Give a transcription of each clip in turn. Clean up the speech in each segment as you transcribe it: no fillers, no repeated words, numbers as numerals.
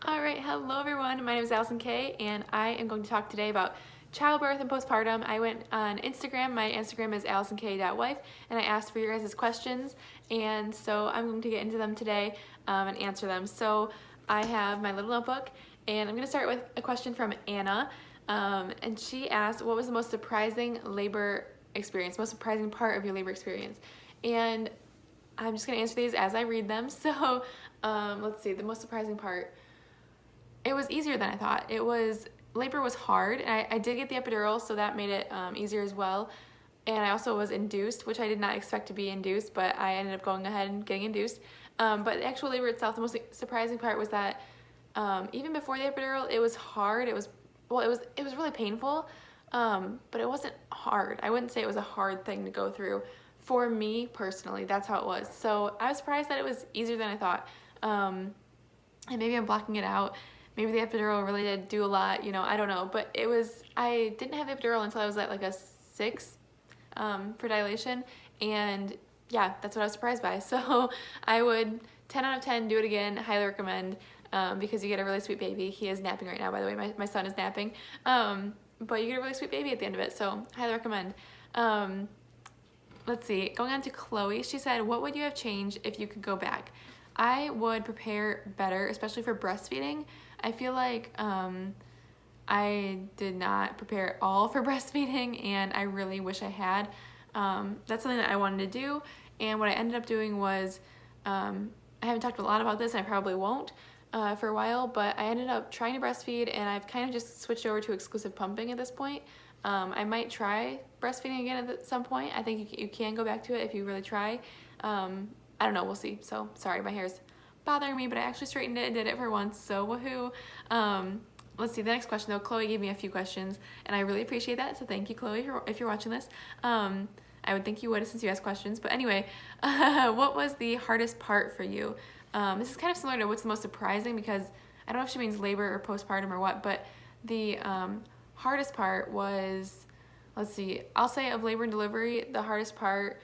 All right, hello everyone. My name is Allison Kay, and I am going to talk today about childbirth and postpartum. I went on Instagram. My Instagram is allisonkay.wife, and I asked for your guys' questions, and so I'm going to get into them today and answer them. So I have my little notebook, and I'm going to start with a question from Anna, and she asked, what was the most surprising labor experience, most surprising part of your labor experience? And I'm just going to answer these as I read them. So let's see, the most surprising part. It was easier than I thought. Labor was hard, and I did get the epidural, so that made it easier as well. And I also was induced, which I did not expect to be induced, but I ended up going ahead and getting induced. But the actual labor itself, the most surprising part was that even before the epidural, it was hard. It was really painful, but it wasn't hard. I wouldn't say it was a hard thing to go through. For me personally, that's how it was. So I was surprised that it was easier than I thought. And maybe I'm blocking it out. Maybe the epidural really did do a lot, I don't know. But I didn't have the epidural until I was at like a 6 for dilation. And yeah, that's what I was surprised by. So I would 10 out of 10 do it again, highly recommend, because you get a really sweet baby. He is napping right now, by the way. My son is napping. But you get a really sweet baby at the end of it, so highly recommend. Let's see, going on to Chloe, she said, what would you have changed if you could go back? I would prepare better, especially for breastfeeding. I feel like I did not prepare at all for breastfeeding, and I really wish I had. That's something that I wanted to do, and what I ended up doing was, I haven't talked a lot about this, and I probably won't for a while, but I ended up trying to breastfeed, and I've kind of just switched over to exclusive pumping at this point. I might try breastfeeding again at some point. I think you can go back to it if you really try. I don't know, we'll see. So sorry, my hair's bothering me, but I actually straightened it and did it for once, so woohoo. Let's see, the next question though, Chloe gave me a few questions, and I really appreciate that, so thank you, Chloe, if you're watching this. I would think you would since you asked questions, but anyway, what was the hardest part for you? This is kind of similar to what's the most surprising, because I don't know if she means labor or postpartum or what, but the hardest part was, let's see, I'll say of labor and delivery, the hardest part,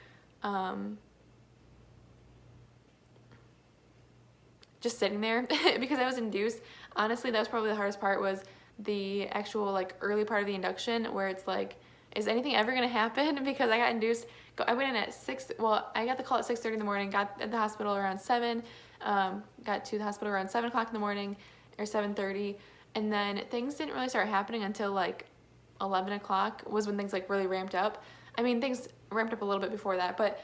just sitting there because I was induced. Honestly, that was probably the hardest part, was the actual like early part of the induction, where it's like, is anything ever gonna happen? Because I got induced. I went in at 6. Well, I got the call at 6:30 in the morning. Got at the hospital around 7. Got to the hospital around 7 o'clock in the morning, or 7:30, and then things didn't really start happening until like 11 o'clock was when things like really ramped up. I mean, things ramped up a little bit before that, but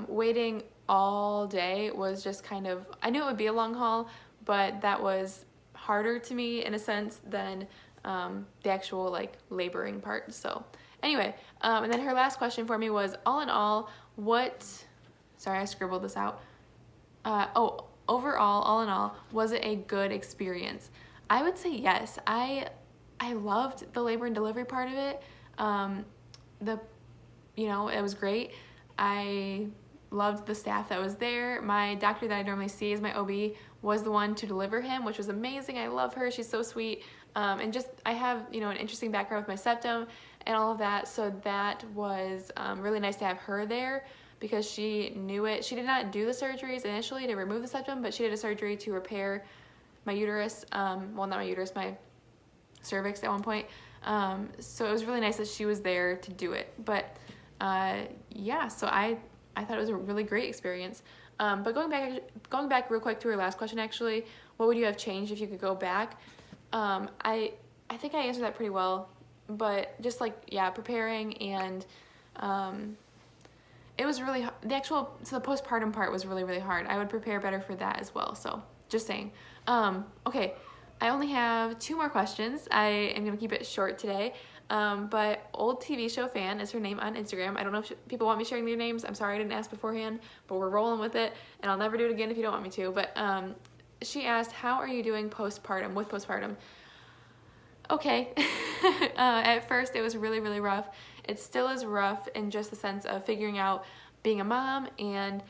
waiting all day was just kind of, I knew it would be a long haul, but that was harder to me in a sense than the actual like laboring part. So anyway, and then her last question for me was, all in all, sorry, I scribbled this out. Overall, all in all, was it a good experience? I would say yes. I loved the labor and delivery part of it. It was great. I loved the staff that was there. My doctor that I normally see as my OB was the one to deliver him, which was amazing. I love her. She's so sweet. And just, I have, an interesting background with my septum and all of that. So that was really nice to have her there, because she knew it. She did not do the surgeries initially to remove the septum, but she did a surgery to repair my uterus. Well, not my uterus, my cervix at one point. So it was really nice that she was there to do it. But yeah, so I thought it was a really great experience. But going back real quick to her last question, actually, what would you have changed if you could go back? I think I answered that pretty well, but just like, yeah, preparing, and it was really, the postpartum part was really, really hard. I would prepare better for that as well. So just saying. Okay, I only have 2 more questions. I am gonna keep it short today. But Old TV Show Fan is her name on Instagram. I don't know if people want me sharing their names. I'm sorry I didn't ask beforehand, but we're rolling with it, and I'll never do it again if you don't want me to. But she asked, how are you doing with postpartum? Okay. At first it was really, really rough. It still is rough in just the sense of figuring out being a mom, and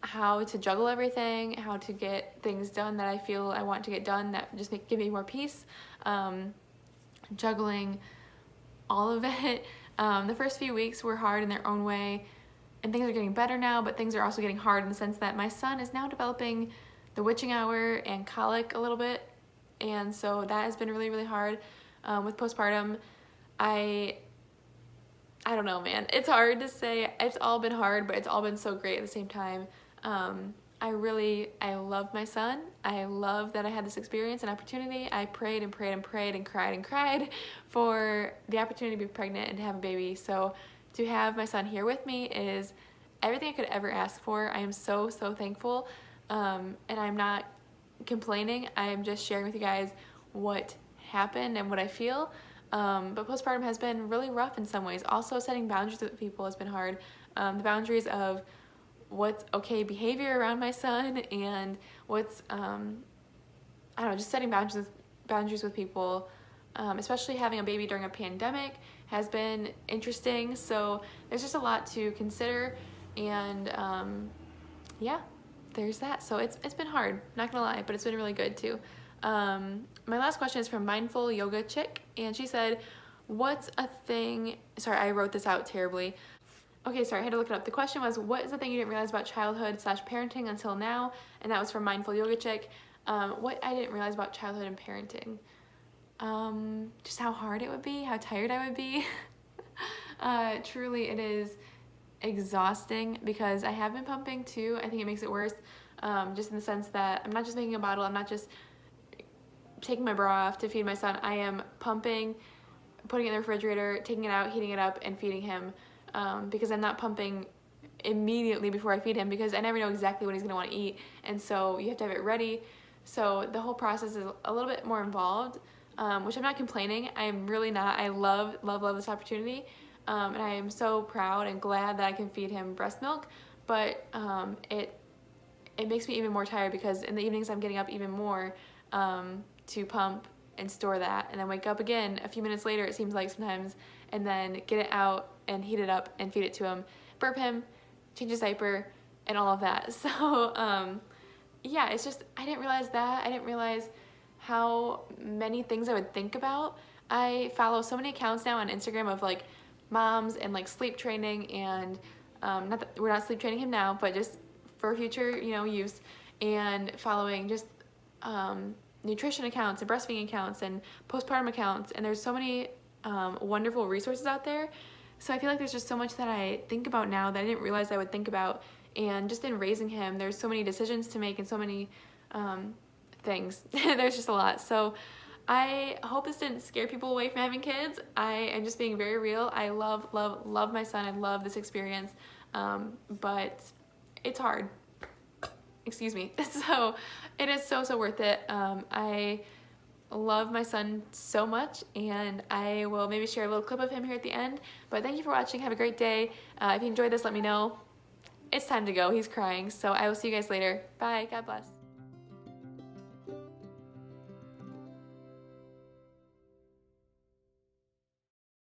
how to juggle everything, how to get things done that I feel I want to get done that just give me more peace. Juggling all of it. The first few weeks were hard in their own way, and things are getting better now, but things are also getting hard in the sense that my son is now developing the witching hour and colic a little bit, and so that has been really, really hard. With postpartum, I don't know, man. It's hard to say. It's all been hard, but it's all been so great at the same time. I love my son. I love that I had this experience and opportunity. I prayed and prayed and prayed and cried and cried for the opportunity to be pregnant and to have a baby. So to have my son here with me is everything I could ever ask for. I am so, so thankful. And I'm not complaining. I am just sharing with you guys what happened and what I feel. But postpartum has been really rough in some ways. Also, setting boundaries with people has been hard. The boundaries of what's okay behavior around my son and what's, I don't know, just setting boundaries with people, especially having a baby during a pandemic has been interesting. So there's just a lot to consider, and yeah, there's that. So it's been hard, not gonna lie, but it's been really good too. My last question is from Mindful Yoga Chick, and she said, what's a thing, sorry, I wrote this out terribly. Okay, sorry, I had to look it up. The question was, what is the thing you didn't realize about childhood / parenting until now? And that was from Mindful Yoga Chick. What I didn't realize about childhood and parenting. Just how hard it would be, how tired I would be. Truly, it is exhausting because I have been pumping too. I think it makes it worse, just in the sense that I'm not just making a bottle, I'm not just taking my bra off to feed my son. I am pumping, putting it in the refrigerator, taking it out, heating it up, and feeding him, because I'm not pumping immediately before I feed him because I never know exactly what he's going to want to eat, and so you have to have it ready. So the whole process is a little bit more involved, which I'm not complaining. I'm really not. I love, love, love this opportunity, and I am so proud and glad that I can feed him breast milk, but it makes me even more tired because in the evenings I'm getting up even more to pump and store that, and then wake up again a few minutes later, it seems like sometimes, and then get it out and heat it up and feed it to him, burp him, change his diaper, and all of that. So yeah, it's just, I didn't realize that. I didn't realize how many things I would think about. I follow so many accounts now on Instagram of like moms and like sleep training, and not that we're not sleep training him now, but just for future, you know, use, and following just nutrition accounts and breastfeeding accounts and postpartum accounts, and there's so many wonderful resources out there. So I feel like there's just so much that I think about now that I didn't realize I would think about, and just in raising him, there's so many decisions to make and so many things. There's just a lot. So I hope this didn't scare people away from having kids. I am just being very real. I love, love, love my son. I love this experience, but it's hard. Excuse me. So it is so, so worth it. I love my son so much, and I will maybe share a little clip of him here at the end. But thank you for watching. Have a great day. If you enjoyed this, let me know. It's time to go. He's crying. So I will see you guys later. Bye. God bless.